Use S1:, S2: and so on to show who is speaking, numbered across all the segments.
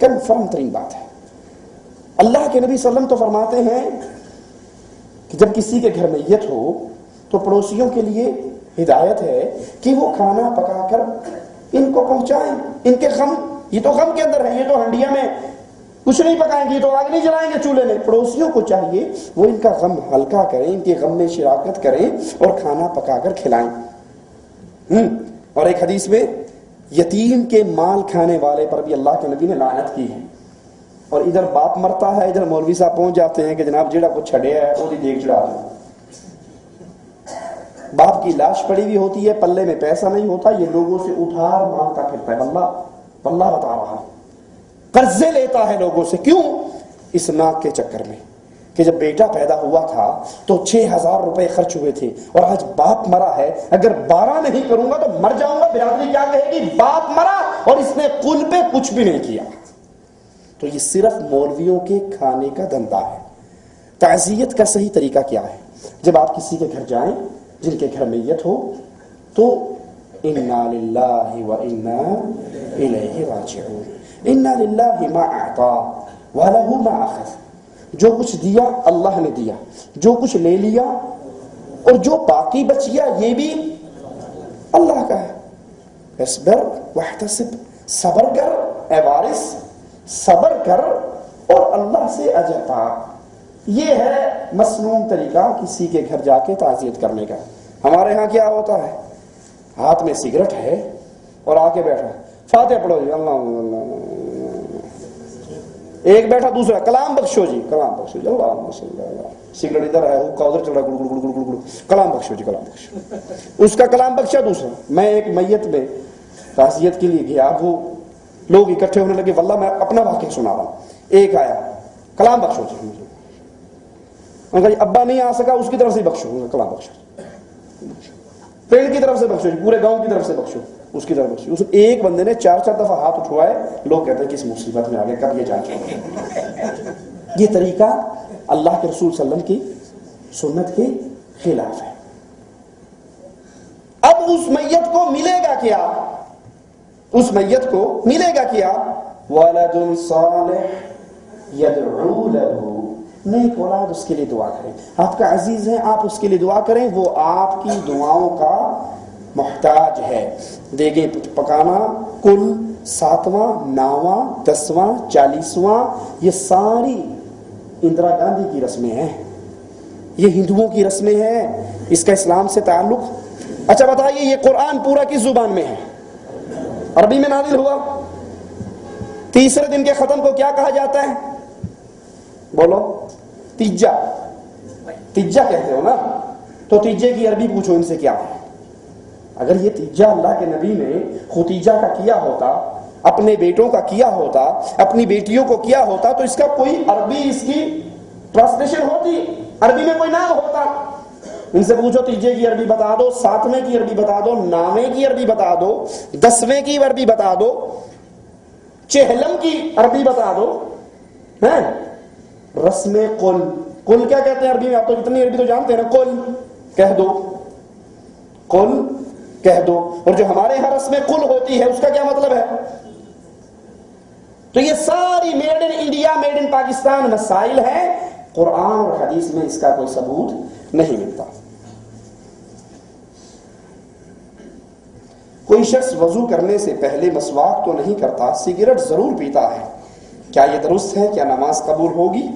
S1: Confirm ترین بات ہے۔ اللہ کے نبی صلی اللہ علیہ وسلم تو فرماتے ہیں کہ جب کسی کے گھر میت ہو تو پڑوسیوں کے لیے ہدایت ہے کہ وہ کھانا پکا کر ان کو پہنچائیں، ان کے غم، یہ تو غم کے اندر ہے، یہ تو ہنڈیا میں کچھ نہیں پکائیں گے، یہ تو آگ نہیں جلائیں گے چولہے میں، پڑوسیوں کو چاہیے وہ ان کا غم ہلکا کریں، ان کے غم میں شراکت کریں اور کھانا پکا کر کھلائیں۔ اور ایک حدیث میں یتیم کے مال کھانے والے پر بھی اللہ کے نبی نے لعنت کی ہے۔ اور ادھر باپ مرتا ہے، ادھر مولوی صاحب پہنچ جاتے ہیں کہ جناب جیڑا کو چھڑیا ہے وہ دیکھ چڑھا دو۔ باپ کی لاش پڑی ہوئی ہوتی ہے، پلے میں پیسہ نہیں ہوتا، یہ لوگوں سے ادھار مانگتا پھرتا ہے، واللہ بتا رہا، قرضے لیتا ہے لوگوں سے۔ کیوں؟ اس ناک کے چکر میں کہ جب بیٹا پیدا ہوا تھا تو 6,000 روپے خرچ ہوئے تھے، اور آج باپ مرا ہے، اگر 12 نہیں کروں گا تو مر جاؤں گا، برادری کیا کہے گی؟ باپ مرا اور اس نے قل پہ کچھ بھی نہیں کیا۔ تو یہ صرف مولویوں کے کھانے کا دھندا ہے۔ تعزیت کا صحیح طریقہ کیا ہے؟ جب آپ کسی کے گھر جائیں جن کے گھر میت ہو تو انا للہ و انا الیہ راجعون، انا للہ ما اعطا ولہ ما اخذ، جو کچھ دیا اللہ نے دیا، جو کچھ لے لیا اور جو باقی بچ گیا یہ بھی اللہ کا ہے۔ اصبر واحتسب، صبر کر اے وارث، صبر کر اور اللہ سے اجر پا۔ یہ ہے مسنون طریقہ کسی کے گھر جا کے تعزیت کرنے کا۔ ہمارے ہاں کیا ہوتا ہے؟ ہاتھ میں سگریٹ ہے اور آ کے بیٹھا، فاتحہ پڑھو جی، اللہ، ایک بیٹھا دوسرا کلام بخشو جی، کلام بخشو جی، اللہ صلی اللہ، سگریٹ ادھر ہے، حقہ ادھر چل رہا ہے، گڑ گڑ گڑ گڑ گڑ، کلام بخشو جی، کلام بخشو۔ اس کا کلام بخشا دوسرا۔ میں ایک میت میں تعزیت کے لیے گیا، وہ لوگ اکٹھے ہونے لگے، واللہ میں اپنا واقعہ سنا رہا ہوں۔ ایک آیا، کلام بخشو جی، ان کا ابا نہیں آ سکا، اس کی طرف سے بخشو، کلام بخشو، پیڑ کی طرف سے بخشو، پورے گاؤں کی طرف سے بخشو، اس کی طرف بخشو۔ اس ایک بندے نے 4 دفعہ ہاتھ اٹھوائے، لوگ کہتے ہیں کس مصیبت میں آ گئے، کب یہ جان چھوڑا۔ یہ طریقہ اللہ کے رسول صلی اللہ علیہ وسلم کی سنت کے خلاف ہے۔ اب اس میت کو ملے گا کیا؟ اس میت کو ملے گا کیا؟ ولد صالح یدعو لہ، نیک اولاد اس کے لیے دعا کریں۔ آپ کا عزیز ہے، آپ اس کے لیے دعا کریں، وہ آپ کی دعاؤں کا محتاج ہے۔ دیگیں پکانا کل 7واں 9واں 10واں 40واں یہ ساری اندرا گاندھی کی رسمیں ہیں، یہ ہندوؤں کی رسمیں ہیں، اس کا اسلام سے تعلق؟ اچھا بتائیے، یہ قرآن پورا کس زبان میں ہے؟ عربی میں نازل ہوا۔ تیسرے دن کے ختم کو کیا کہا جاتا ہے؟ بولو، تیجا، تیجا کہتے ہو نا؟ تو تیجے کی عربی پوچھو ان سے کیا ہے۔ اگر یہ تیجا اللہ کے نبی نے ختیجہ کا کیا ہوتا، اپنے بیٹوں کا کیا ہوتا، اپنی بیٹیوں کو کیا ہوتا، تو اس کا کوئی عربی اس کی ٹرانسلیشن ہوتی، عربی میں کوئی نام ہوتا۔ ان سے پوچھو تیجے کی عربی بتا دو، 7ویں کی عربی بتا دو، 9ویں کی عربی بتا دو، 10ویں کی عربی بتا دو، چہلم کی عربی بتا دو، ہیں؟ رسم قل، قل کیا کہتے ہیں عربی میں؟ آپ تو اتنی عربی تو جانتے ہیں نا، قل کہہ دو، قل کہہ دو۔ اور جو ہمارے یہاں رسم قل ہوتی ہے اس کا کیا مطلب ہے؟ تو یہ ساری made in India, made in Pakistan مسائل ہیں، قرآن اور حدیث میں اس کا کوئی ثبوت نہیں ملتا۔ کوئی شخص وضو کرنے سے پہلے مسواک تو نہیں کرتا، سگریٹ ضرور پیتا ہے، کیا یہ درست ہے؟ کیا نماز قبول ہوگی؟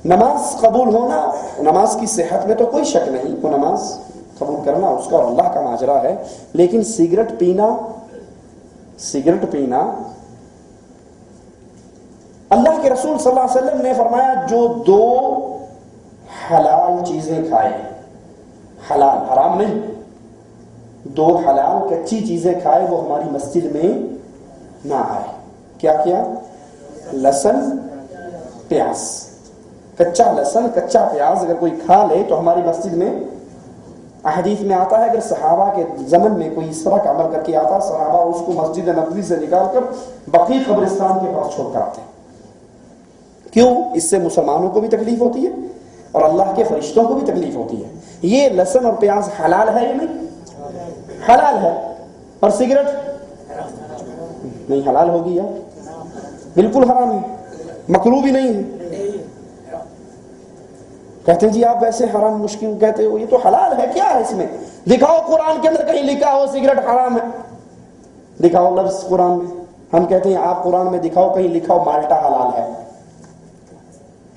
S1: نماز قبول ہونا، نماز کی صحت میں تو کوئی شک نہیں، وہ نماز قبول کرنا اس کا اور اللہ کا ماجرا ہے، لیکن سگریٹ پینا اللہ کے رسول صلی اللہ علیہ وسلم نے فرمایا جو 2 حلال چیزیں کھائے، حلال حرام نہیں، 2 حلال کچی چیزیں کھائے، وہ ہماری مسجد میں نہ آئے۔ کیا کیا؟ لہسن پیاز، کچا لہسن کچا پیاز اگر کوئی کھا لے تو ہماری مسجد میں، احادیث میں آتا ہے اگر صحابہ کے زمن میں کوئی اس طرح کا عمل کر کے آتا، صحابہ اس کو مسجد نبوی سے نکال کر بقیع قبرستان کے پاس چھوڑ کر آتے۔ کیوں؟ اس سے مسلمانوں کو بھی تکلیف ہوتی ہے اور اللہ کے فرشتوں کو بھی تکلیف ہوتی ہے۔ یہ لہسن اور پیاز حلال ہے یا نہیں؟ حلال ہے۔ اور سگریٹ نہیں حلال ہوگی یا بالکل حرام ہے، مکروہ بھی نہیں ہے۔ کہتے ہیں جی آپ ویسے حرام مشکل کہتے ہو، یہ تو حلال ہے، کیا ہے اس میں؟ دکھاؤ قرآن کے اندر کہیں لکھا ہو سگریٹ حرام ہے، دکھاؤ لفظ قرآن میں۔ ہم کہتے ہیں آپ قرآن میں دکھاؤ کہیں لکھا ہو مالٹا حلال ہے۔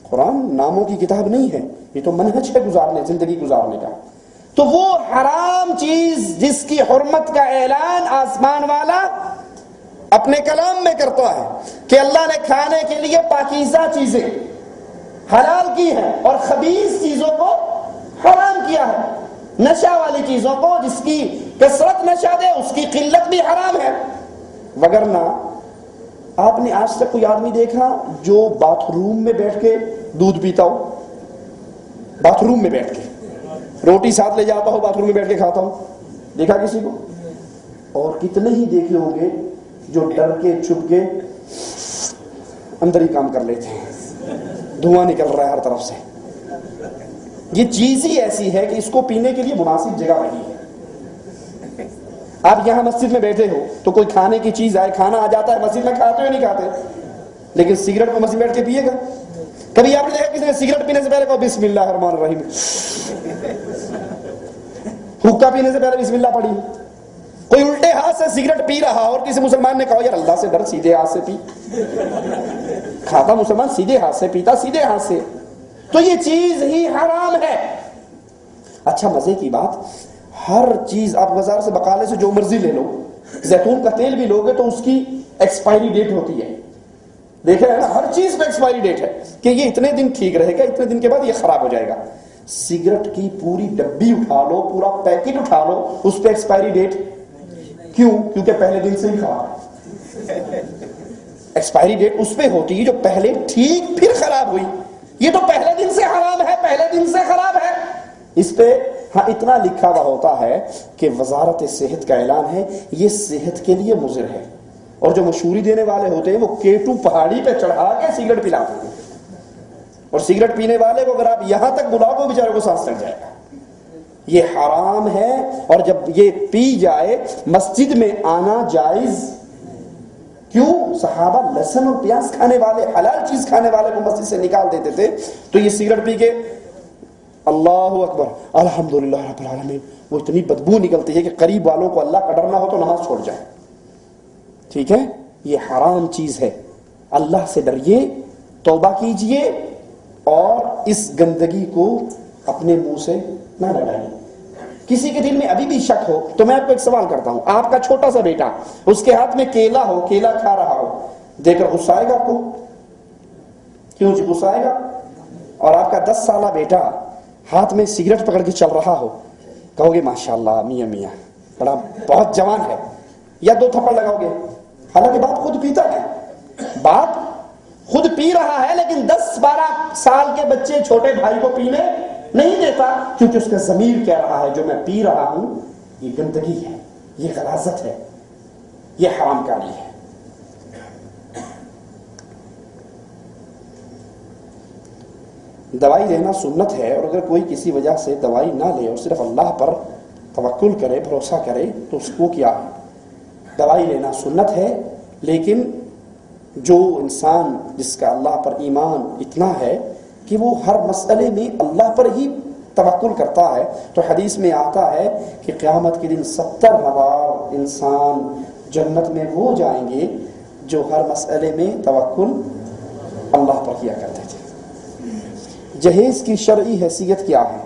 S1: قرآن ناموں کی کتاب نہیں ہے، یہ تو منہج ہے گزارنے، زندگی گزارنے کا۔ تو وہ حرام چیز جس کی حرمت کا اعلان آسمان والا اپنے کلام میں کرتا ہے کہ اللہ نے کھانے کے لیے پاکیزہ چیزیں حلال کی ہیں اور خبیث چیزوں کو حرام کیا ہے، نشہ والی چیزوں کو جس کی کثرت نشہ دے اس کی قلت بھی حرام ہے۔ وگرنہ آپ نے آج تک کوئی آدمی دیکھا جو باتھ روم میں بیٹھ کے دودھ پیتا ہو؟ باتھ روم میں بیٹھ کے روٹی ساتھ لے جاتا ہو، باتھ روم میں بیٹھ کے کھاتا ہو، دیکھا کسی کو؟ اور کتنے ہی دیکھے ہوں گے جو ڈر کے چھپ کے اندر ہی کام کر لیتے ہیں، دھواں نکل رہا ہے ہر طرف سے۔ یہ چیز ہی ایسی ہے کہ اس کو پینے کے لیے مناسب جگہ نہیں ہے۔ آپ یہاں مسجد میں بیٹھے ہو تو کوئی کھانے کی چیز آئے، کھانا آ جاتا ہے، مسجد میں کھاتے ہو نہیں کھاتے؟ لیکن سگریٹ کو مسجد میں بیٹھ کے پیے گا؟ کبھی آپ نے دیکھا کسی نے سگریٹ پینے سے پہلے کہو بسم اللہ الرحمن الرحیم، حقہ پینے سے پہلے بسم اللہ پڑھی؟ کوئی الٹے ہاتھ سے سگریٹ پی رہا اور کسی مسلمان نے کہا یار اللہ سے ڈر، سیدھے ہاتھ سے پی۔ کھاتا مسلمان سیدھے ہاتھ سے، پیتا سیدھے ہاتھ سے، تو یہ چیز ہی حرام ہے۔ اچھا مزے کی بات، ہر چیز آپ بازار سے بقالے سے جو مرضی لے لو، زیتون کا تیل بھی لوگے تو اس کی ایکسپائری ڈیٹ ہوتی ہے، دیکھا ہے نا؟ ہر چیز پہ ایکسپائری ڈیٹ ہے کہ یہ اتنے دن ٹھیک رہے گا، اتنے دن کے بعد یہ خراب ہو جائے گا۔ سگریٹ کی پوری ڈبی اٹھا لو، پورا پیکٹ اٹھا لو، اس پہ ایکسپائری ڈیٹ کیوں؟ کیونکہ پہلے دن سے ہی خراب ہے۔ ایکسپائری ڈیٹ اس پہ ہوتی ہے جو پہلے ٹھیک پھر خراب ہوئی، یہ تو پہلے دن سے حرام ہے، پہلے دن سے خراب ہے۔ اس پہ ہاں اتنا لکھا ہوا ہوتا ہے کہ وزارت صحت کا اعلان ہے یہ صحت کے لیے مضر ہے، اور جو مشوری دینے والے ہوتے ہیں وہ کیٹو پہاڑی پہ چڑھا کے سگریٹ پلاتے ہیں، اور سگریٹ پینے والے کو اگر آپ یہاں تک بلاؤ تو بیچارے کو سانس چڑھ جائے گا۔ یہ حرام ہے، اور جب یہ پی جائے مسجد میں آنا جائز کیوں؟ صحابہ لہسن اور پیاز کھانے والے، حلال چیز کھانے والے کو مسجد سے نکال دیتے تھے، تو یہ سگریٹ پی کے اللہ اکبر الحمدللہ رب العالمین، وہ اتنی بدبو نکلتی ہے کہ قریب والوں کو اللہ کا ڈر نہ ہو تو نماز چھوڑ جائے۔ ٹھیک ہے، یہ حرام چیز ہے، اللہ سے ڈریے، توبہ کیجئے، اور اس گندگی کو اپنے منہ سے نہ لڑائیے۔ کسی کے دل میں ابھی بھی شک ہو تو میں آپ کو ایک سوال کرتا ہوں، آپ کا چھوٹا سا بیٹا اس کے ہاتھ میں کیلا ہو، کیلا کھا رہا ہو، دیکھ کر غصہ آئے گا آپ کو؟ کیوں جی غصہ آئے گا؟ اور آپ کا 10 سالہ بیٹا ہاتھ میں سگریٹ پکڑ کے چل رہا ہو، کہو گے ماشاءاللہ میاں میاں بڑا بہت جوان ہے، یا 2 تھپڑ لگاؤ گے؟ حالانکہ باپ خود پیتا ہے، باپ خود پی رہا ہے، لیکن 10-12 سال کے بچے چھوٹے بھائی کو پینے نہیں دیتا، کیونکہ اس کا ضمیر کہہ رہا ہے جو میں پی رہا ہوں یہ گندگی ہے، یہ غلاظت ہے، یہ حرام کاری ہے۔ دوائی لینا سنت ہے، اور اگر کوئی کسی وجہ سے دوائی نہ لے اور صرف اللہ پر توکل کرے، بھروسہ کرے، تو اس کو کیا ہے؟ دوائی لینا سنت ہے، لیکن جو انسان جس کا اللہ پر ایمان اتنا ہے کہ وہ ہر مسئلے میں اللہ پر ہی توکل کرتا ہے، تو حدیث میں آتا ہے کہ قیامت کے دن 70,000 انسان جنت میں وہ جائیں گے جو ہر مسئلے میں توکل اللہ پر کیا کرتے تھے۔ جہیز کی شرعی حیثیت کیا ہے؟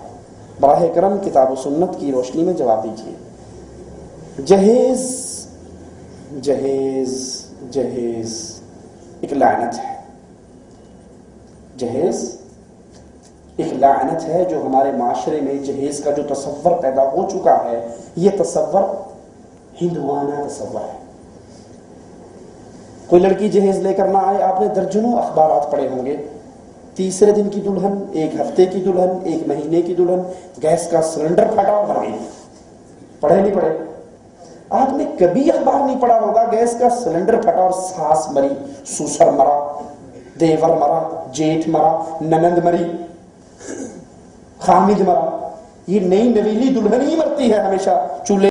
S1: براہ کرم کتاب و سنت کی روشنی میں جواب دیجیے۔ جہیز جہیز جہیز ایک لعنت ہے، جہیز ایک لعنت ہے جو ہمارے معاشرے میں جہیز کا جو تصور پیدا ہو چکا ہے، یہ تصور ہندوانہ تصور ہے۔ کوئی لڑکی جہیز لے کر نہ آئے، آپ نے درجنوں اخبارات پڑھے ہوں گے، 3 دن کی دلہن، 1 ہفتے کی دلہن، 1 مہینے کی دلہن، گیس کا سلنڈر پھٹا اور مر گئی۔ پڑھے نہیں پڑھے؟ آپ نے کبھی اخبار نہیں پڑھا ہوگا گیس کا سلنڈر پھٹا اور ساس مری، سسر مرا، دیور مرا، جیٹھ مرا، ننند مری، خامد مرا۔ یہ نئی نویلی دلہن ہی مرتی ہے ہمیشہ چولہے